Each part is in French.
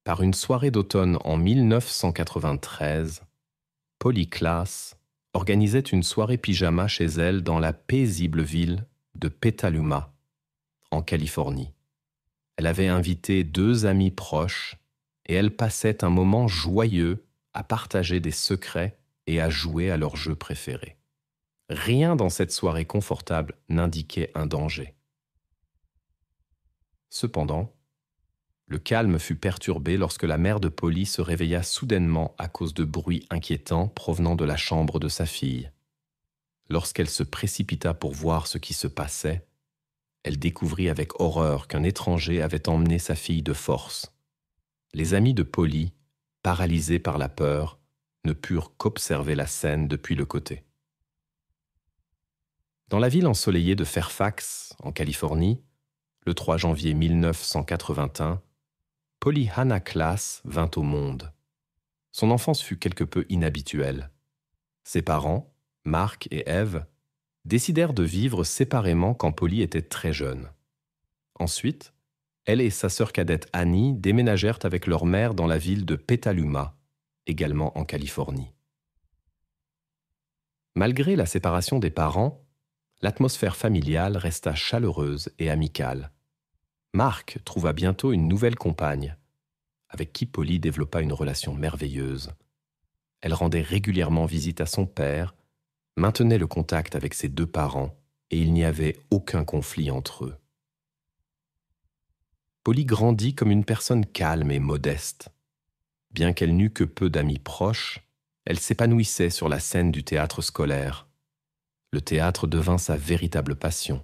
Par une soirée d'automne en 1993, Polly Klaas organisait une soirée pyjama chez elle dans la paisible ville de Petaluma, en Californie. Elle avait invité 2 amis proches et elle passait un moment joyeux à partager des secrets et à jouer à leur jeu préféré. Rien dans cette soirée confortable n'indiquait un danger. Cependant, le calme fut perturbé lorsque la mère de Polly se réveilla soudainement à cause de bruits inquiétants provenant de la chambre de sa fille. Lorsqu'elle se précipita pour voir ce qui se passait, elle découvrit avec horreur qu'un étranger avait emmené sa fille de force. Les amis de Polly, paralysés par la peur, ne purent qu'observer la scène depuis le côté. Dans la ville ensoleillée de Fairfax, en Californie, le 3 janvier 1981, Polly Hannah Klaas vint au monde. Son enfance fut quelque peu inhabituelle. Ses parents, Mark et Eve, décidèrent de vivre séparément quand Polly était très jeune. Ensuite, elle et sa sœur cadette Annie déménagèrent avec leur mère dans la ville de Petaluma, également en Californie. Malgré la séparation des parents, l'atmosphère familiale resta chaleureuse et amicale. Mark trouva bientôt une nouvelle compagne, avec qui Polly développa une relation merveilleuse. Elle rendait régulièrement visite à son père, maintenait le contact avec ses 2 parents, et il n'y avait aucun conflit entre eux. Polly grandit comme une personne calme et modeste. Bien qu'elle n'eût que peu d'amis proches, elle s'épanouissait sur la scène du théâtre scolaire. Le théâtre devint sa véritable passion.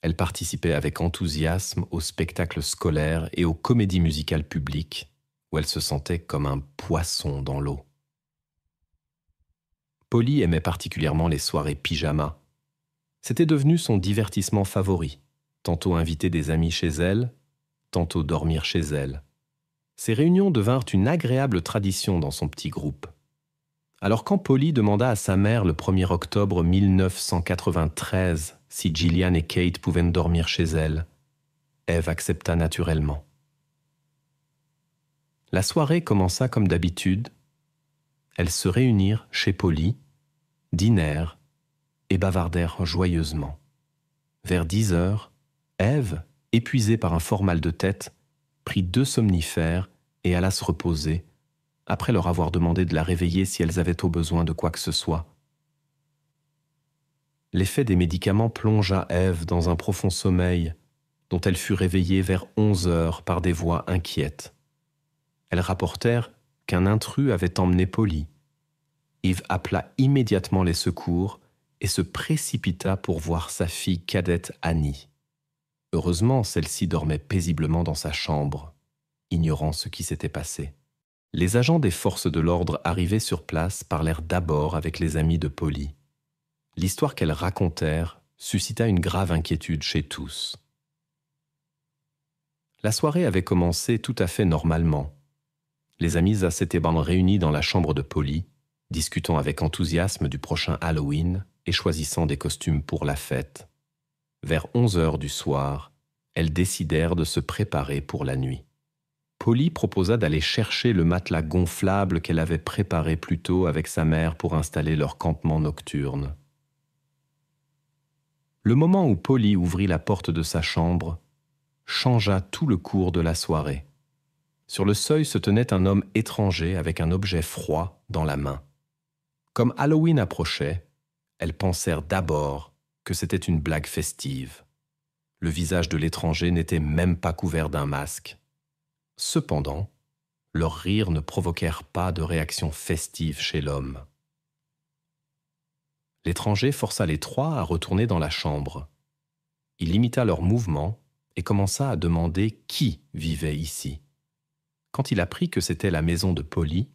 Elle participait avec enthousiasme aux spectacles scolaires et aux comédies musicales publiques, où elle se sentait comme un poisson dans l'eau. Polly aimait particulièrement les soirées pyjama. C'était devenu son divertissement favori, tantôt inviter des amis chez elle, tantôt dormir chez elle. Ces réunions devinrent une agréable tradition dans son petit groupe. Alors quand Polly demanda à sa mère le 1er octobre 1993 si Gillian et Kate pouvaient dormir chez elle, Eve accepta naturellement. La soirée commença comme d'habitude. Elles se réunirent chez Polly, dînèrent et bavardèrent joyeusement. Vers 10 heures, Eve, épuisée par un fort mal de tête, prit 2 somnifères et alla se reposer, après leur avoir demandé de la réveiller si elles avaient au besoin de quoi que ce soit. L'effet des médicaments plongea Eve dans un profond sommeil, dont elle fut réveillée vers 11 heures par des voix inquiètes. Elles rapportèrent qu'un intrus avait emmené Polly. Eve appela immédiatement les secours et se précipita pour voir sa fille cadette Annie. Heureusement, celle-ci dormait paisiblement dans sa chambre, ignorant ce qui s'était passé. Les agents des forces de l'ordre arrivés sur place parlèrent d'abord avec les amis de Polly. L'histoire qu'elles racontèrent suscita une grave inquiétude chez tous. La soirée avait commencé tout à fait normalement. Les amis s'étaient réunis dans la chambre de Polly, discutant avec enthousiasme du prochain Halloween et choisissant des costumes pour la fête. Vers 11 heures du soir, elles décidèrent de se préparer pour la nuit. Polly proposa d'aller chercher le matelas gonflable qu'elle avait préparé plus tôt avec sa mère pour installer leur campement nocturne. Le moment où Polly ouvrit la porte de sa chambre changea tout le cours de la soirée. Sur le seuil se tenait un homme étranger avec un objet froid dans la main. Comme Halloween approchait, elles pensèrent d'abord que c'était une blague festive. Le visage de l'étranger n'était même pas couvert d'un masque. Cependant, leurs rires ne provoquèrent pas de réaction festive chez l'homme. L'étranger força les 3 à retourner dans la chambre. Il imita leurs mouvements et commença à demander qui vivait ici. Quand il apprit que c'était la maison de Polly,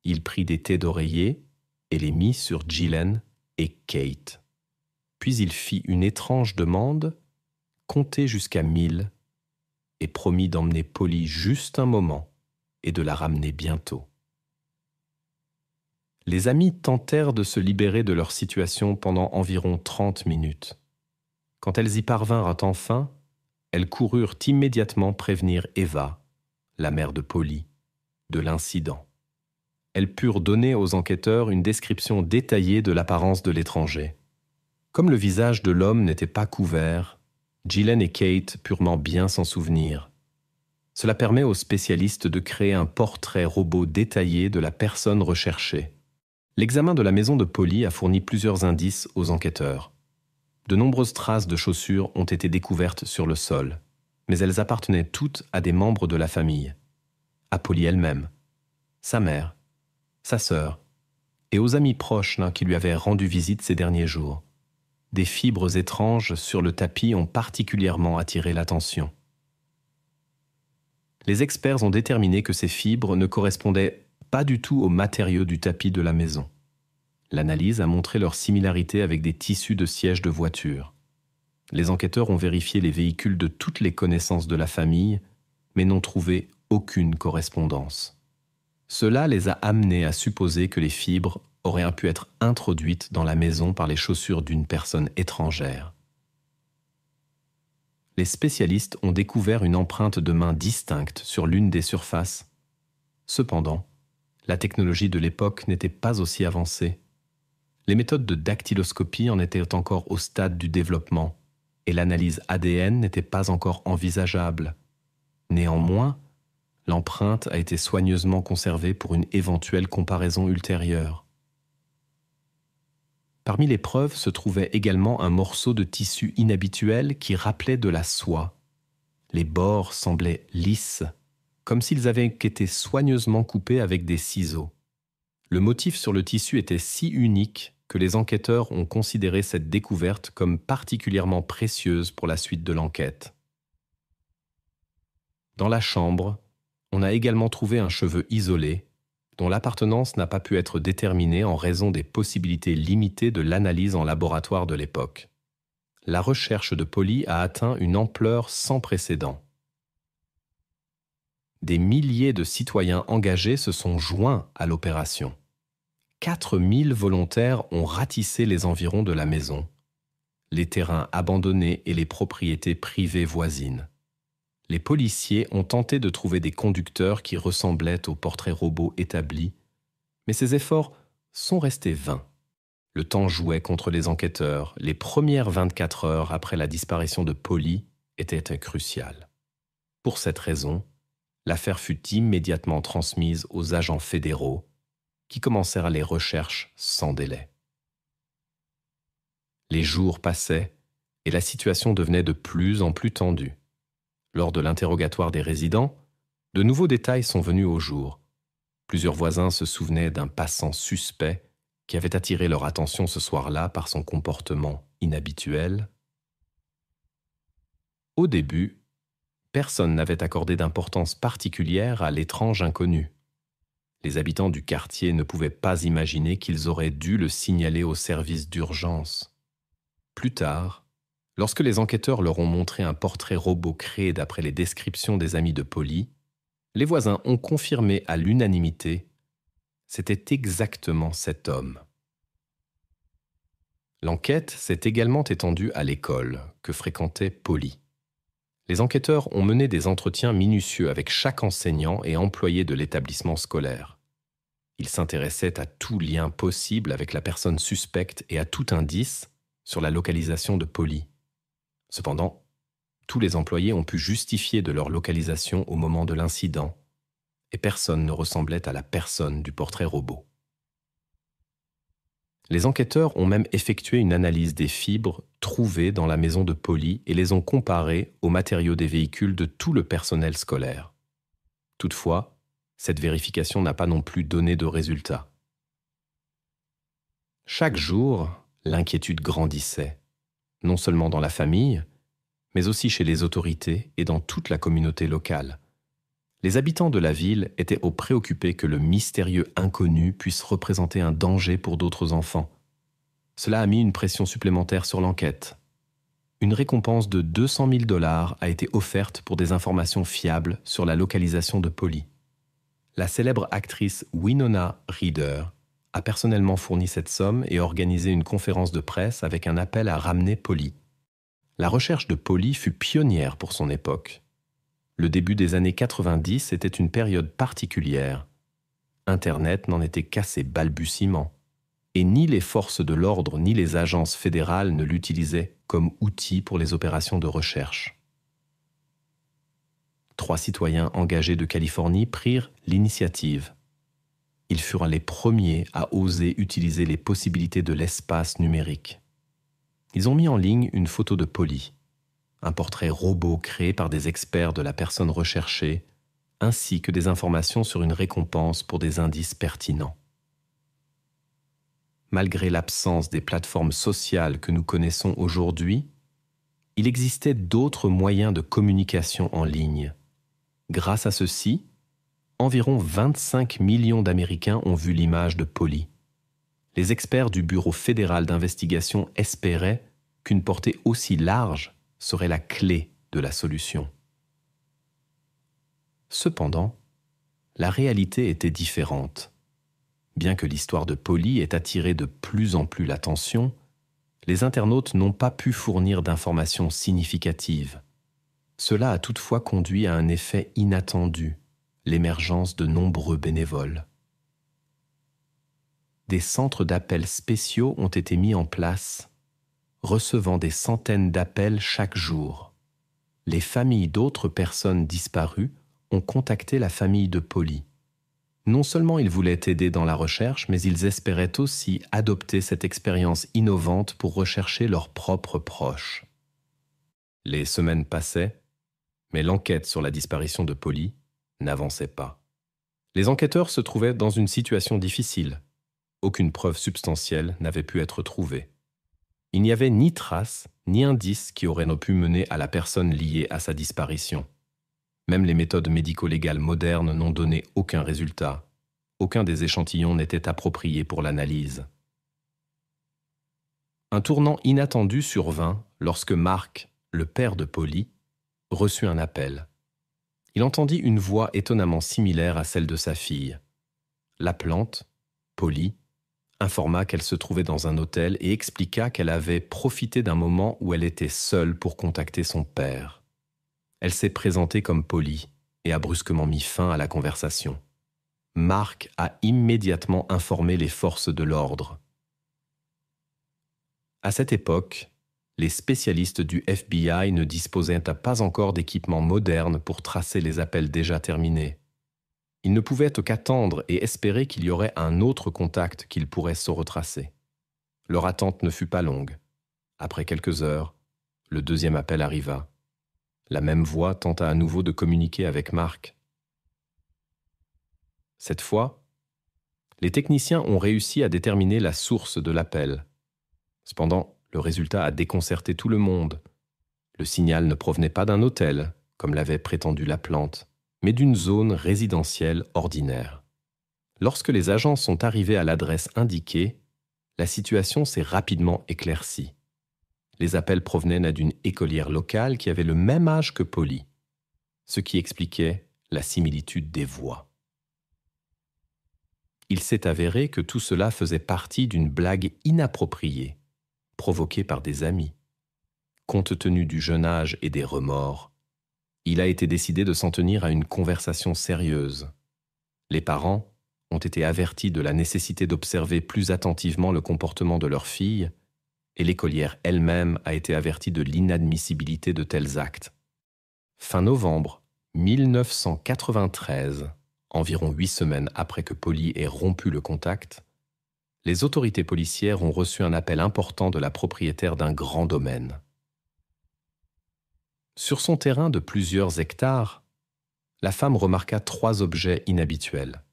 il prit des thés d'oreiller et les mit sur Gillian et Kate. Puis il fit une étrange demande, comptée jusqu'à 1000, et promit d'emmener Polly juste un moment et de la ramener bientôt. Les amis tentèrent de se libérer de leur situation pendant environ 30 minutes. Quand elles y parvinrent enfin, elles coururent immédiatement prévenir Eva, la mère de Polly, de l'incident. Elles purent donner aux enquêteurs une description détaillée de l'apparence de l'étranger. Comme le visage de l'homme n'était pas couvert, Gillen et Kate purent bien s'en souvenir. Cela permet aux spécialistes de créer un portrait robot détaillé de la personne recherchée. L'examen de la maison de Polly a fourni plusieurs indices aux enquêteurs. De nombreuses traces de chaussures ont été découvertes sur le sol, mais elles appartenaient toutes à des membres de la famille, à Polly elle-même, sa mère, sa sœur, et aux amis proches qui lui avaient rendu visite ces derniers jours. Des fibres étranges sur le tapis ont particulièrement attiré l'attention. Les experts ont déterminé que ces fibres ne correspondaient pas du tout aux matériaux du tapis de la maison. L'analyse a montré leur similarité avec des tissus de sièges de voiture. Les enquêteurs ont vérifié les véhicules de toutes les connaissances de la famille, mais n'ont trouvé aucune correspondance. Cela les a amenés à supposer que les fibres auraient pu être introduites dans la maison par les chaussures d'une personne étrangère. Les spécialistes ont découvert une empreinte de main distincte sur l'une des surfaces. Cependant, la technologie de l'époque n'était pas aussi avancée. Les méthodes de dactyloscopie en étaient encore au stade du développement et l'analyse ADN n'était pas encore envisageable. Néanmoins, l'empreinte a été soigneusement conservée pour une éventuelle comparaison ultérieure. Parmi les preuves se trouvait également un morceau de tissu inhabituel qui rappelait de la soie. Les bords semblaient lisses, comme s'ils avaient été soigneusement coupés avec des ciseaux. Le motif sur le tissu était si unique que les enquêteurs ont considéré cette découverte comme particulièrement précieuse pour la suite de l'enquête. Dans la chambre, on a également trouvé un cheveu isolé, dont l'appartenance n'a pas pu être déterminée en raison des possibilités limitées de l'analyse en laboratoire de l'époque. La recherche de Polly a atteint une ampleur sans précédent. Des milliers de citoyens engagés se sont joints à l'opération. 4000 volontaires ont ratissé les environs de la maison, les terrains abandonnés et les propriétés privées voisines. Les policiers ont tenté de trouver des conducteurs qui ressemblaient aux portraits robots établis, mais ces efforts sont restés vains. Le temps jouait contre les enquêteurs. Les premières 24 heures après la disparition de Polly étaient cruciales. Pour cette raison, l'affaire fut immédiatement transmise aux agents fédéraux, qui commencèrent les recherches sans délai. Les jours passaient et la situation devenait de plus en plus tendue. Lors de l'interrogatoire des résidents, de nouveaux détails sont venus au jour. Plusieurs voisins se souvenaient d'un passant suspect qui avait attiré leur attention ce soir-là par son comportement inhabituel. Au début, personne n'avait accordé d'importance particulière à l'étrange inconnu. Les habitants du quartier ne pouvaient pas imaginer qu'ils auraient dû le signaler au service d'urgence. Plus tard, lorsque les enquêteurs leur ont montré un portrait robot créé d'après les descriptions des amis de Polly, les voisins ont confirmé à l'unanimité « c'était exactement cet homme ». L'enquête s'est également étendue à l'école que fréquentait Polly. Les enquêteurs ont mené des entretiens minutieux avec chaque enseignant et employé de l'établissement scolaire. Ils s'intéressaient à tout lien possible avec la personne suspecte et à tout indice sur la localisation de Polly. Cependant, tous les employés ont pu justifier de leur localisation au moment de l'incident, et personne ne ressemblait à la personne du portrait robot. Les enquêteurs ont même effectué une analyse des fibres trouvées dans la maison de Polly et les ont comparées aux matériaux des véhicules de tout le personnel scolaire. Toutefois, cette vérification n'a pas non plus donné de résultat. Chaque jour, l'inquiétude grandissait, non seulement dans la famille, mais aussi chez les autorités et dans toute la communauté locale. Les habitants de la ville étaient préoccupés que le mystérieux inconnu puisse représenter un danger pour d'autres enfants. Cela a mis une pression supplémentaire sur l'enquête. Une récompense de 200 000 $ a été offerte pour des informations fiables sur la localisation de Polly. La célèbre actrice Winona Ryder a personnellement fourni cette somme et organisé une conférence de presse avec un appel à ramener Polly. La recherche de Polly fut pionnière pour son époque. Le début des années 90 était une période particulière. Internet n'en était qu'à ses balbutiements, et ni les forces de l'ordre ni les agences fédérales ne l'utilisaient comme outil pour les opérations de recherche. 3 citoyens engagés de Californie prirent l'initiative. Ils furent les premiers à oser utiliser les possibilités de l'espace numérique. Ils ont mis en ligne une photo de Polly, un portrait robot créé par des experts de la personne recherchée, ainsi que des informations sur une récompense pour des indices pertinents. Malgré l'absence des plateformes sociales que nous connaissons aujourd'hui, il existait d'autres moyens de communication en ligne. Grâce à ceux-ci, environ 25 millions d'Américains ont vu l'image de Polly. Les experts du Bureau fédéral d'investigation espéraient qu'une portée aussi large serait la clé de la solution. Cependant, la réalité était différente. Bien que l'histoire de Polly ait attiré de plus en plus l'attention, les internautes n'ont pas pu fournir d'informations significatives. Cela a toutefois conduit à un effet inattendu, l'émergence de nombreux bénévoles. Des centres d'appels spéciaux ont été mis en place, recevant des centaines d'appels chaque jour. Les familles d'autres personnes disparues ont contacté la famille de Polly. Non seulement ils voulaient aider dans la recherche, mais ils espéraient aussi adopter cette expérience innovante pour rechercher leurs propres proches. Les semaines passaient, mais l'enquête sur la disparition de Polly n'avançait pas. Les enquêteurs se trouvaient dans une situation difficile. Aucune preuve substantielle n'avait pu être trouvée. Il n'y avait ni traces, ni indices qui auraient pu mener à la personne liée à sa disparition. Même les méthodes médico-légales modernes n'ont donné aucun résultat. Aucun des échantillons n'était approprié pour l'analyse. Un tournant inattendu survint lorsque Mark, le père de Polly, reçut un appel. Il entendit une voix étonnamment similaire à celle de sa fille. L'appelante, Polly, informa qu'elle se trouvait dans un hôtel et expliqua qu'elle avait profité d'un moment où elle était seule pour contacter son père. Elle s'est présentée comme Polly et a brusquement mis fin à la conversation. Mark a immédiatement informé les forces de l'ordre. À cette époque, les spécialistes du FBI ne disposaient pas encore d'équipements modernes pour tracer les appels déjà terminés. Ils ne pouvaient qu'attendre et espérer qu'il y aurait un autre contact qu'ils pourraient se retracer. Leur attente ne fut pas longue. Après quelques heures, le deuxième appel arriva. La même voix tenta à nouveau de communiquer avec Mark. Cette fois, les techniciens ont réussi à déterminer la source de l'appel. Cependant, le résultat a déconcerté tout le monde. Le signal ne provenait pas d'un hôtel, comme l'avait prétendu l'appelante, mais d'une zone résidentielle ordinaire. Lorsque les agents sont arrivés à l'adresse indiquée, la situation s'est rapidement éclaircie. Les appels provenaient d'une écolière locale qui avait le même âge que Polly, ce qui expliquait la similitude des voix. Il s'est avéré que tout cela faisait partie d'une blague inappropriée, provoquée par des amis. Compte tenu du jeune âge et des remords, il a été décidé de s'en tenir à une conversation sérieuse. Les parents ont été avertis de la nécessité d'observer plus attentivement le comportement de leur fille, et l'écolière elle-même a été avertie de l'inadmissibilité de tels actes. Fin novembre 1993, environ 8 semaines après que Polly ait rompu le contact, les autorités policières ont reçu un appel important de la propriétaire d'un grand domaine. Sur son terrain de plusieurs hectares, la femme remarqua 3 objets inhabituels.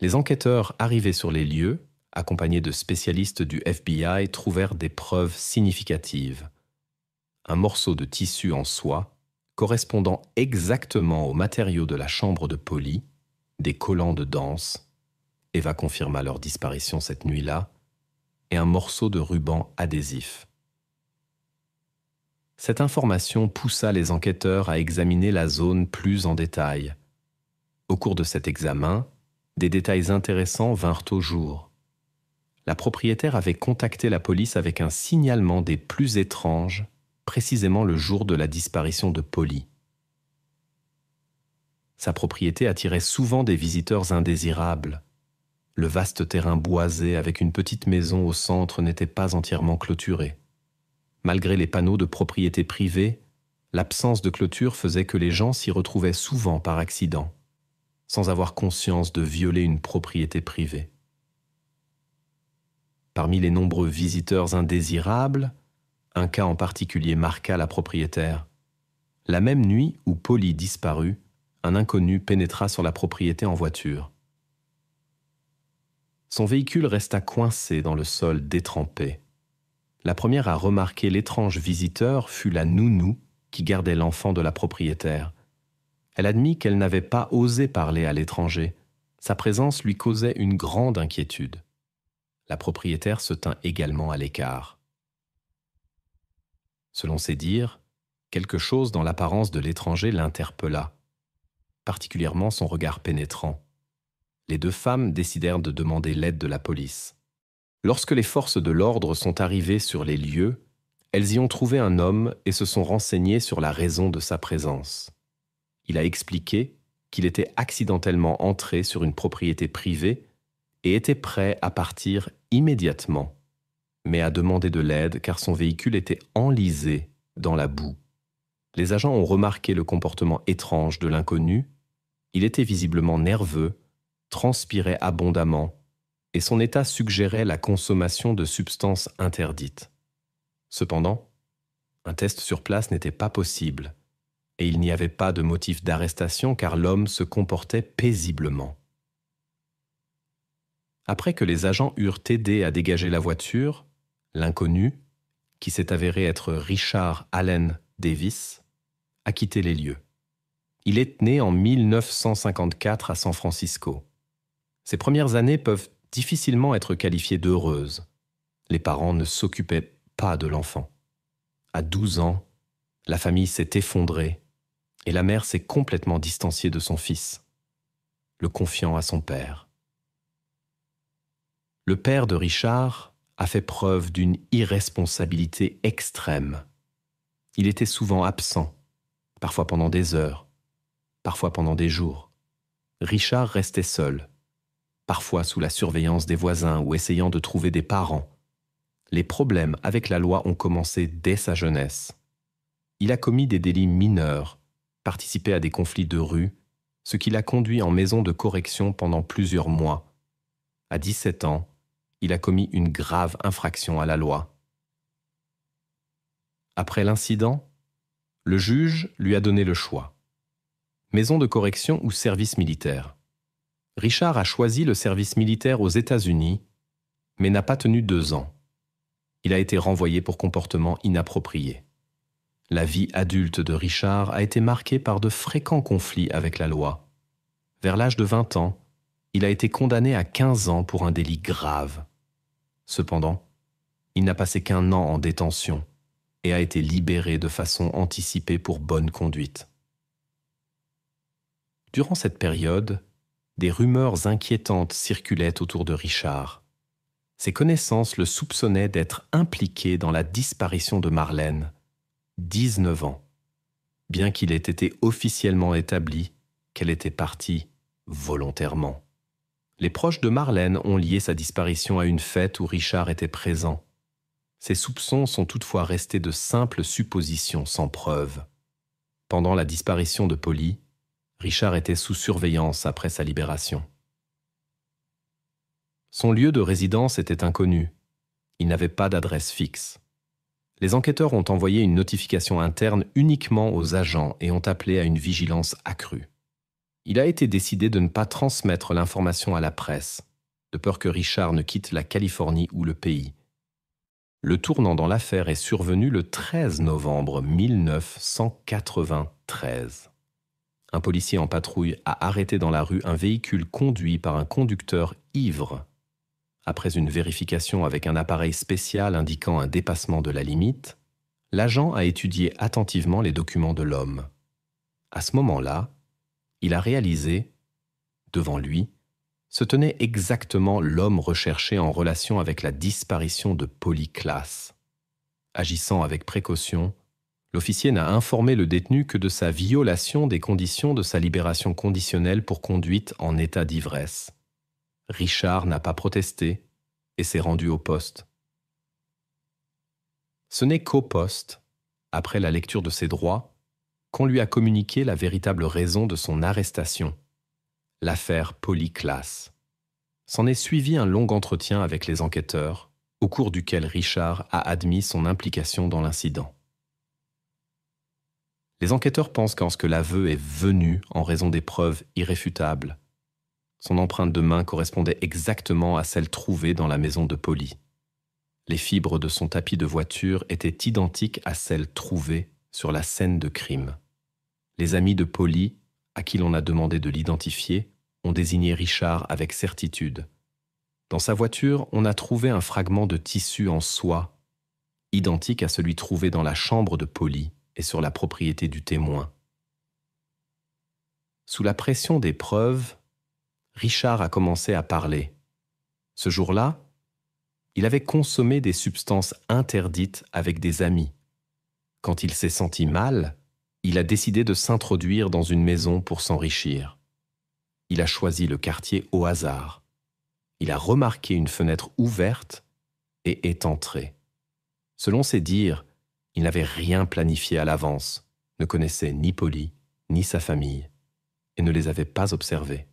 Les enquêteurs arrivés sur les lieux, accompagnés de spécialistes du FBI, trouvèrent des preuves significatives. Un morceau de tissu en soie, correspondant exactement aux matériaux de la chambre de Polly, des collants de danse, Eva confirma leur disparition cette nuit-là, et un morceau de ruban adhésif. Cette information poussa les enquêteurs à examiner la zone plus en détail. Au cours de cet examen, des détails intéressants vinrent au jour. La propriétaire avait contacté la police avec un signalement des plus étranges, précisément le jour de la disparition de Polly. Sa propriété attirait souvent des visiteurs indésirables. Le vaste terrain boisé avec une petite maison au centre n'était pas entièrement clôturé. Malgré les panneaux de propriété privée, l'absence de clôture faisait que les gens s'y retrouvaient souvent par accident, sans avoir conscience de violer une propriété privée. Parmi les nombreux visiteurs indésirables, un cas en particulier marqua la propriétaire. La même nuit où Polly disparut, un inconnu pénétra sur la propriété en voiture. Son véhicule resta coincé dans le sol détrempé. La première à remarquer l'étrange visiteur fut la nounou qui gardait l'enfant de la propriétaire. Elle admit qu'elle n'avait pas osé parler à l'étranger. Sa présence lui causait une grande inquiétude. La propriétaire se tint également à l'écart. Selon ses dires, quelque chose dans l'apparence de l'étranger l'interpella, particulièrement son regard pénétrant. Les deux femmes décidèrent de demander l'aide de la police. Lorsque les forces de l'ordre sont arrivées sur les lieux, elles y ont trouvé un homme et se sont renseignées sur la raison de sa présence. Il a expliqué qu'il était accidentellement entré sur une propriété privée et était prêt à partir immédiatement, mais a demandé de l'aide car son véhicule était enlisé dans la boue. Les agents ont remarqué le comportement étrange de l'inconnu. Il était visiblement nerveux, transpirait abondamment, et son état suggérait la consommation de substances interdites. Cependant, un test sur place n'était pas possible, et il n'y avait pas de motif d'arrestation car l'homme se comportait paisiblement. Après que les agents eurent aidé à dégager la voiture, l'inconnu, qui s'est avéré être Richard Allen Davis, a quitté les lieux. Il est né en 1954 à San Francisco. Ses premières années peuvent difficilement être qualifiées d'heureuses. Les parents ne s'occupaient pas de l'enfant. À 12 ans, la famille s'est effondrée et la mère s'est complètement distanciée de son fils, le confiant à son père. Le père de Richard a fait preuve d'une irresponsabilité extrême. Il était souvent absent, parfois pendant des heures, parfois pendant des jours. Richard restait seul, parfois sous la surveillance des voisins ou essayant de trouver des parents. Les problèmes avec la loi ont commencé dès sa jeunesse. Il a commis des délits mineurs, participé à des conflits de rue, ce qui l'a conduit en maison de correction pendant plusieurs mois. À 17 ans, il a commis une grave infraction à la loi. Après l'incident, le juge lui a donné le choix. Maison de correction ou service militaire. Richard a choisi le service militaire aux États-Unis, mais n'a pas tenu 2 ans. Il a été renvoyé pour comportement inapproprié. La vie adulte de Richard a été marquée par de fréquents conflits avec la loi. Vers l'âge de 20 ans, il a été condamné à 15 ans pour un délit grave. Cependant, il n'a passé qu'1 an en détention et a été libéré de façon anticipée pour bonne conduite. Durant cette période, des rumeurs inquiétantes circulaient autour de Richard. Ses connaissances le soupçonnaient d'être impliqué dans la disparition de Marlène, 19 ans, bien qu'il ait été officiellement établi qu'elle était partie volontairement. Les proches de Marlène ont lié sa disparition à une fête où Richard était présent. Ces soupçons sont toutefois restés de simples suppositions sans preuve. Pendant la disparition de Polly, Richard était sous surveillance après sa libération. Son lieu de résidence était inconnu. Il n'avait pas d'adresse fixe. Les enquêteurs ont envoyé une notification interne uniquement aux agents et ont appelé à une vigilance accrue. Il a été décidé de ne pas transmettre l'information à la presse, de peur que Richard ne quitte la Californie ou le pays. Le tournant dans l'affaire est survenu le 13 novembre 1993. Un policier en patrouille a arrêté dans la rue un véhicule conduit par un conducteur ivre. Après une vérification avec un appareil spécial indiquant un dépassement de la limite, l'agent a étudié attentivement les documents de l'homme. À ce moment-là, il a réalisé, devant lui, se tenait exactement l'homme recherché en relation avec la disparition de Polly Klaas. Agissant avec précaution, L'officier n'a informé le détenu que de sa violation des conditions de sa libération conditionnelle pour conduite en état d'ivresse. Richard n'a pas protesté et s'est rendu au poste. Ce n'est qu'au poste, après la lecture de ses droits, qu'on lui a communiqué la véritable raison de son arrestation, l'affaire Polly Klaas. S'en est suivi un long entretien avec les enquêteurs, au cours duquel Richard a admis son implication dans l'incident. Les enquêteurs pensent que l'aveu est venu en raison des preuves irréfutables. Son empreinte de main correspondait exactement à celle trouvée dans la maison de Polly. Les fibres de son tapis de voiture étaient identiques à celles trouvées sur la scène de crime. Les amis de Polly, à qui l'on a demandé de l'identifier, ont désigné Richard avec certitude. Dans sa voiture, on a trouvé un fragment de tissu en soie, identique à celui trouvé dans la chambre de Polly et sur la propriété du témoin. Sous la pression des preuves, Richard a commencé à parler. Ce jour-là, il avait consommé des substances interdites avec des amis. Quand il s'est senti mal, il a décidé de s'introduire dans une maison pour s'enrichir. Il a choisi le quartier au hasard. Il a remarqué une fenêtre ouverte et est entré. Selon ses dires, il n'avait rien planifié à l'avance, ne connaissait ni Polly, ni sa famille, et ne les avait pas observés.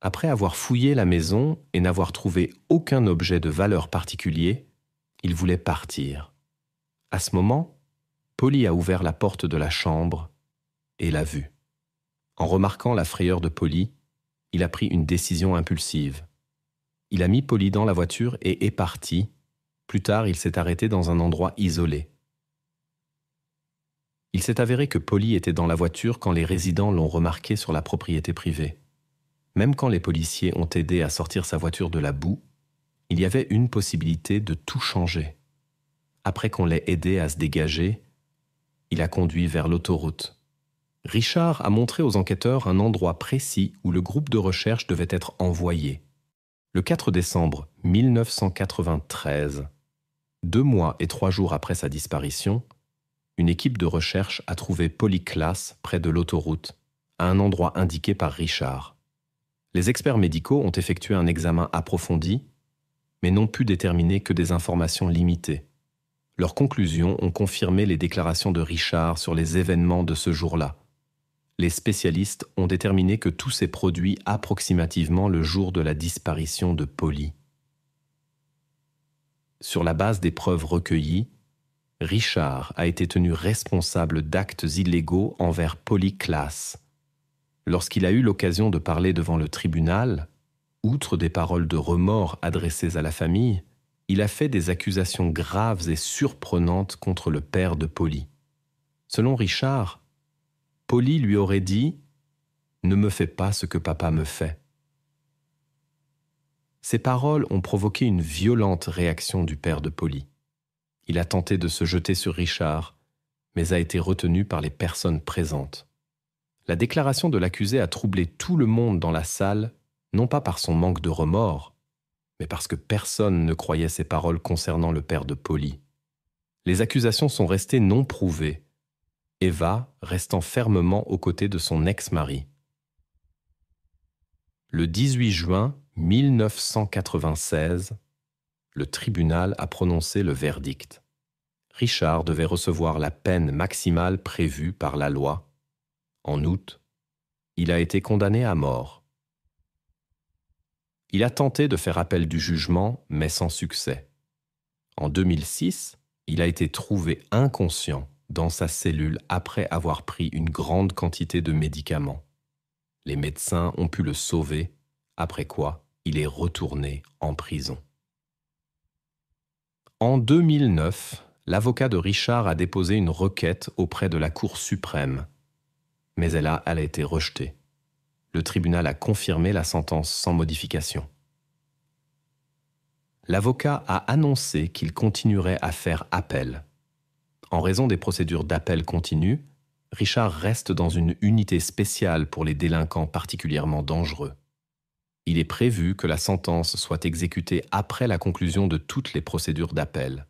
Après avoir fouillé la maison et n'avoir trouvé aucun objet de valeur particulier, il voulait partir. À ce moment, Polly a ouvert la porte de la chambre et l'a vu. En remarquant la frayeur de Polly, il a pris une décision impulsive. Il a mis Polly dans la voiture et est parti. Plus tard, il s'est arrêté dans un endroit isolé. Il s'est avéré que Polly était dans la voiture quand les résidents l'ont remarqué sur la propriété privée. Même quand les policiers ont aidé à sortir sa voiture de la boue, il y avait une possibilité de tout changer. Après qu'on l'ait aidé à se dégager, il a conduit vers l'autoroute. Richard a montré aux enquêteurs un endroit précis où le groupe de recherche devait être envoyé. Le 4 décembre 1993, 2 mois et 3 jours après sa disparition, une équipe de recherche a trouvé Polly Klaas près de l'autoroute, à un endroit indiqué par Richard. Les experts médicaux ont effectué un examen approfondi, mais n'ont pu déterminer que des informations limitées. Leurs conclusions ont confirmé les déclarations de Richard sur les événements de ce jour-là. Les spécialistes ont déterminé que tout s'est produit approximativement le jour de la disparition de Polly. Sur la base des preuves recueillies, Richard a été tenu responsable d'actes illégaux envers Polly Klaas. Lorsqu'il a eu l'occasion de parler devant le tribunal, outre des paroles de remords adressées à la famille, il a fait des accusations graves et surprenantes contre le père de Polly. Selon Richard, Polly lui aurait dit « Ne me fais pas ce que papa me fait ». Ces paroles ont provoqué une violente réaction du père de Polly. Il a tenté de se jeter sur Richard, mais a été retenu par les personnes présentes. La déclaration de l'accusé a troublé tout le monde dans la salle, non pas par son manque de remords, mais parce que personne ne croyait ses paroles concernant le père de Polly. Les accusations sont restées non prouvées, Eva restant fermement aux côtés de son ex-mari. Le 18 juin 1996, le tribunal a prononcé le verdict. Richard devait recevoir la peine maximale prévue par la loi. En août, il a été condamné à mort. Il a tenté de faire appel du jugement, mais sans succès. En 2006, il a été trouvé inconscient dans sa cellule après avoir pris une grande quantité de médicaments. Les médecins ont pu le sauver, après quoi il est retourné en prison. En 2009, l'avocat de Richard a déposé une requête auprès de la Cour suprême, mais elle a été rejetée. Le tribunal a confirmé la sentence sans modification. L'avocat a annoncé qu'il continuerait à faire appel. En raison des procédures d'appel continues, Richard reste dans une unité spéciale pour les délinquants particulièrement dangereux. Il est prévu que la sentence soit exécutée après la conclusion de toutes les procédures d'appel.